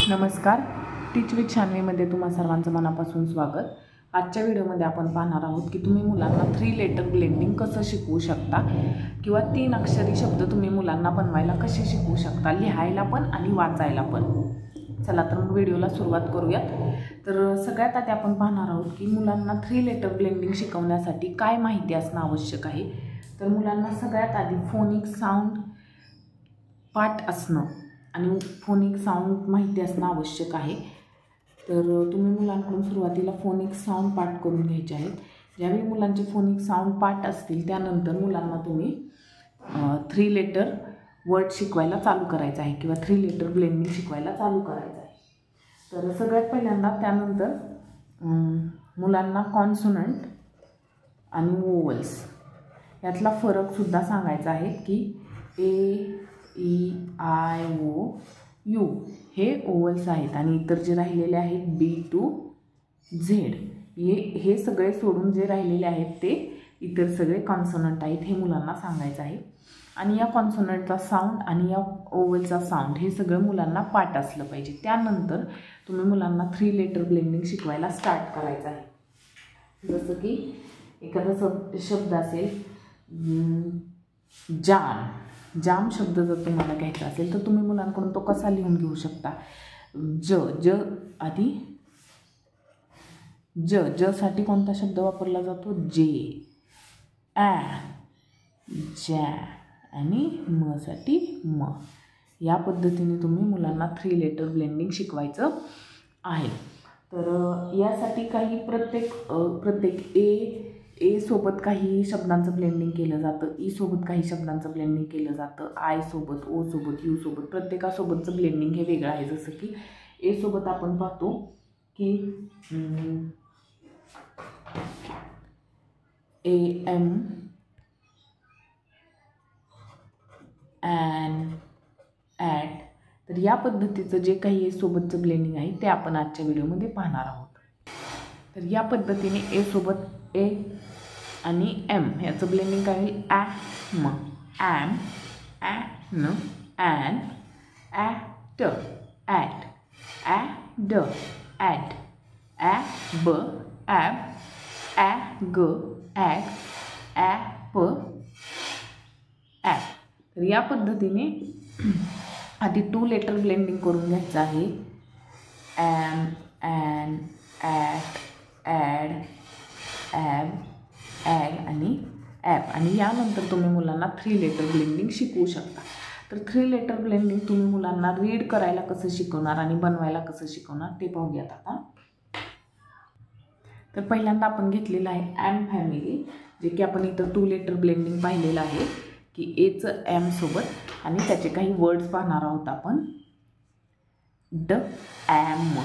नमस्कार, टीच विथ शान्वीमध्ये तुम्हा सर्वांचं मनापासून स्वागत। आजच्या व्हिडिओमध्ये आपण पाहणार आहोत की तुम्ही मुलांना 3 लेटर ब्लेंडिंग कसं शिकवू शकता किंवा 3 अक्षरी शब्द तुम्ही मुलांना बनवायला कसे शिकवू शकता, लिहायला पण आणि वाचायला पण। चला तर मग व्हिडिओला सुरुवात करूयात। तर सगळ्यात आधी आपण पाहणार आहोत की मुलांना 3 लेटर ब्लेंडिंग शिकवण्यासाठी काय माहिती असणं आवश्यक आहे। तर मुलांना सगळ्यात आधी फोनिक साऊंड पाठ असणं आणि फोनिक साऊंड माहिती असणं आवश्यक आहे। तर तुम्ही मुलांकडून सुरुवातीला फोनिक साऊंड पाठ करून घ्यायचे आहेत। ज्यावेळी मुलांचे फोनिक साऊंड पाठ असतील त्यानंतर मुलांना तुम्ही 3 लेटर वर्ड शिकवायला चालू करायचं आहे किंवा 3 लेटर ब्लेंडिंग शिकवायला चालू करायचं आहे। तर सगळ्यात पहिल्यांदा त्यानंतर मुलांना कॉन्सोनंट आणि वोवल्स यातला फरक सुद्धा सांगायचा आहे की ए ई आय ओ यू हे ओवल्स आहेत आणि इतर जे राहिलेले आहेत बी टू झेड हे सगळे सोडून जे राहिलेले आहेत ते इतर सगळे कॉन्सोनंट आहेत हे मुलांना सांगायचं आहे। आणि या कॉन्सोनंटचा साऊंड आणि या ओवलचा साऊंड हे सगळं मुलांना पाठ असलं पाहिजे। त्यानंतर तुम्ही मुलांना 3 लेटर ब्लेंडिंग शिकवायला स्टार्ट करायचं आहे। जसं की एखादा शब्द असेल जाम, जाम शब्द जर तुम्हाला घ्यायचा असेल तर तुम्ही मुलांकडून तो कसा लिहून घेऊ शकता। ज आधी ज साठी कोणता शब्द वापरला जातो, जे। जॅ आणि म साठी म। या पद्धतीने तुम्ही मुलांना 3 लेटर ब्लेंडिंग शिकवायचं आहे। तर यासाठी काही प्रत्येक ए सोबत काही शब्दांचं ब्लेंडिंग केलं जातं, ई सोबत काही शब्दांचं ब्लेंडिंग केलं जातं, आय सोबत, ओ सोबत, यू सोबत, प्रत्येकासोबतचं ब्लेंडिंग हे वेगळं आहे। जसं की ए सोबत आपण पाहतो की ए एम ॲन ॲट। तर या पद्धतीचं जे काही ए सोबतचं ब्लेंडिंग आहे ते आपण आजच्या व्हिडिओमध्ये पाहणार आहोत। तर या पद्धतीने ए सोबत ए आणि एम याचं ब्लेंडिंग काय होईल, am am an an at at ad at ab ab ag ag ap ap. तर या पद्धतीने आधी 2 लेटर ब्लेंडिंग करून घ्यायचं आहे, am an at ad ab ag आणि ॲप। आणि यानंतर तुम्ही मुलांना 3 लेटर ब्लेंडिंग शिकवू शकता। तर 3 लेटर ब्लेंडिंग तुम्ही मुलांना रीड करायला कसं शिकवणार आणि बनवायला कसं शिकवणार ते पाहूयात आता। तर पहिल्यांदा आपण घेतलेलं आहे ॲम फॅमिली, जे की आपण इथं 2 लेटर ब्लेंडिंग पाहिलेलं आहे की एचं एम सोबत आणि त्याचे काही वर्ड्स पाहणार आहोत आपण। ड ॲम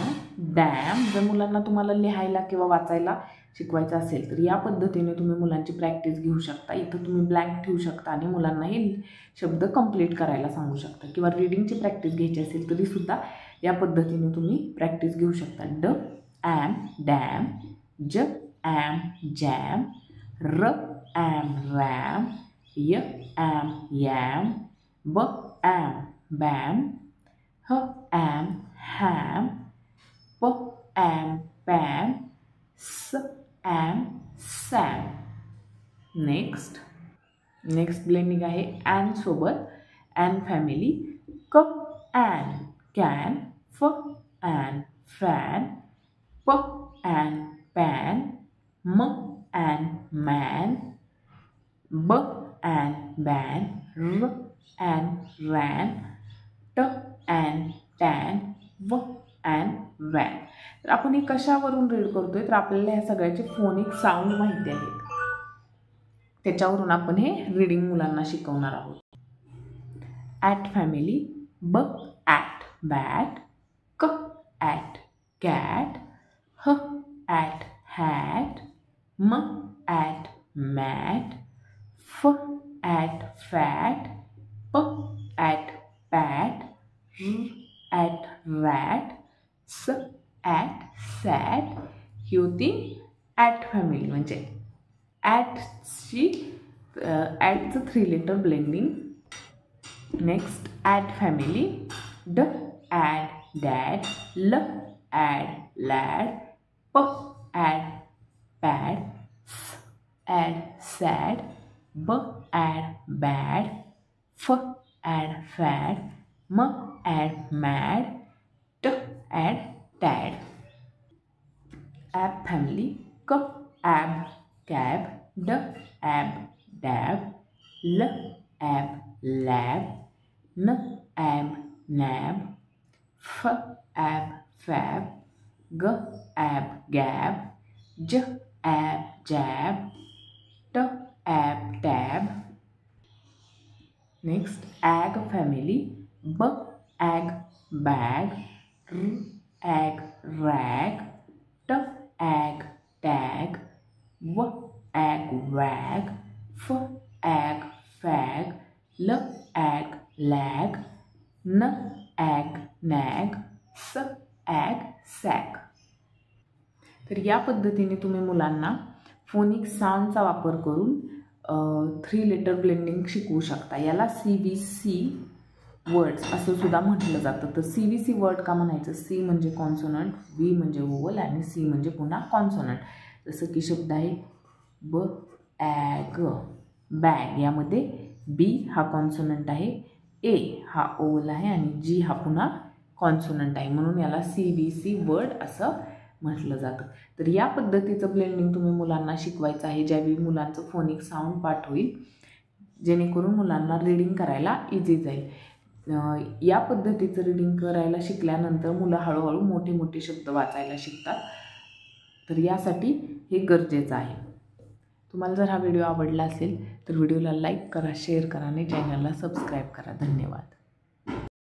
डॅम। जर मुलांना तुम्हाला लिहायला किंवा वाचायला शिकवायचं असेल तर या पद्धतीने तुम्ही मुलांची प्रॅक्टिस घेऊ शकता। इथं तुम्ही ब्लँक ठेवू शकता आणि मुलांना हे शब्द कंप्लीट करायला सांगू शकता किंवा रीडिंगची प्रॅक्टिस घ्यायची असेल तरीसुद्धा या पद्धतीने तुम्ही प्रॅक्टिस घेऊ शकता। ड ॲम डॅम, ज ॲम जॅम, र ॲम रॅम, य ॲम यॅम, ब ॲम बॅम, ह ॲम हॅम, प ॲम पॅम, स ॲम सॅम। नेक्स्ट ब्लेंडिंग आहे ॲन सोबत ॲन फॅमिली, क ॲन कॅन, फ ॲन फॅन, प ॲन पॅन, म ॲन मॅन, ब ॲन बॅन, र ॲन रॅन, ट ॲन टॅन, व ॲन वॅन। तर आपण हे कशावरून रीड करतोय तर आपल्याला ह्या सगळ्याचे फोनिक साऊंड माहिती आहेत, त्याच्यावरून आपण हे रीडिंग मुलांना शिकवणार आहोत। ॲट फॅमिली, ब ॲट बॅट, क ॲट कॅट, ह ॲट हॅट, म ॲट मॅट, फ ॲट फॅट, प ॲट पॅट, र ॲट रॅट, स ॲट सॅट। ही होती ॲट फॅमिली, म्हणजे ॲटचं 3 letter blending. Next at family, ड ad dad, l add lad, p add pad, s add sad, b add bad, f add fad, m add mad, t add tad. Ab family, k ab cab, d ab dab, l ab lab, n ab nab, f ab fab, g ab gab, j ab jab, t ab tab. Next, ag family, b ag bag, r ag rag, t ag tag, w ag wag, f ag fag, l ag lag, n ag nag, s ag sack. तर या पद्धतीने तुम्ही मुलांना phonic साऊंडचा वापर करून 3 letter blending शिकवू शकता. याला CVC वर्ड्स असं सुद्धा म्हटलं जातं. तर CVC वर्ड का म्हणायचं? C म्हणजे कॉन्सोनंट, V म्हणजे वोवल आणि C म्हणजे पुन्हा कॉन्सोनंट. जसं की शब्द आहे बॅग, बॅग. यामध्ये B हा कॉन्सोनंट आहे, A हा ओवल आहे आणि G हा पुन्हा कॉन्सोनंट आहे, म्हणून याला CVC वर्ड असं म्हटलं जातं. तर या पद्धतीचं ब्लेंडिंग तुम्ही मुलांना शिकवायचं आहे, ज्यावेळी मुलांचं फोनिक साऊंड पाठ होईल, जेणेकरून मुलांना रीडिंग करायला इझी जाईल. या पद्धतीचं रीडिंग करायला शिकल्यानंतर मुलं हळूहळू मोठे मोठे शब्द वाचायला शिकतात. तर यासाठी हे गरजेचं आहे. तुम्हाला जर हा व्हिडिओ आवडला असेल तर व्हिडिओला लाईक करा, शेअर करा आणि चॅनलला सबस्क्राईब करा. धन्यवाद.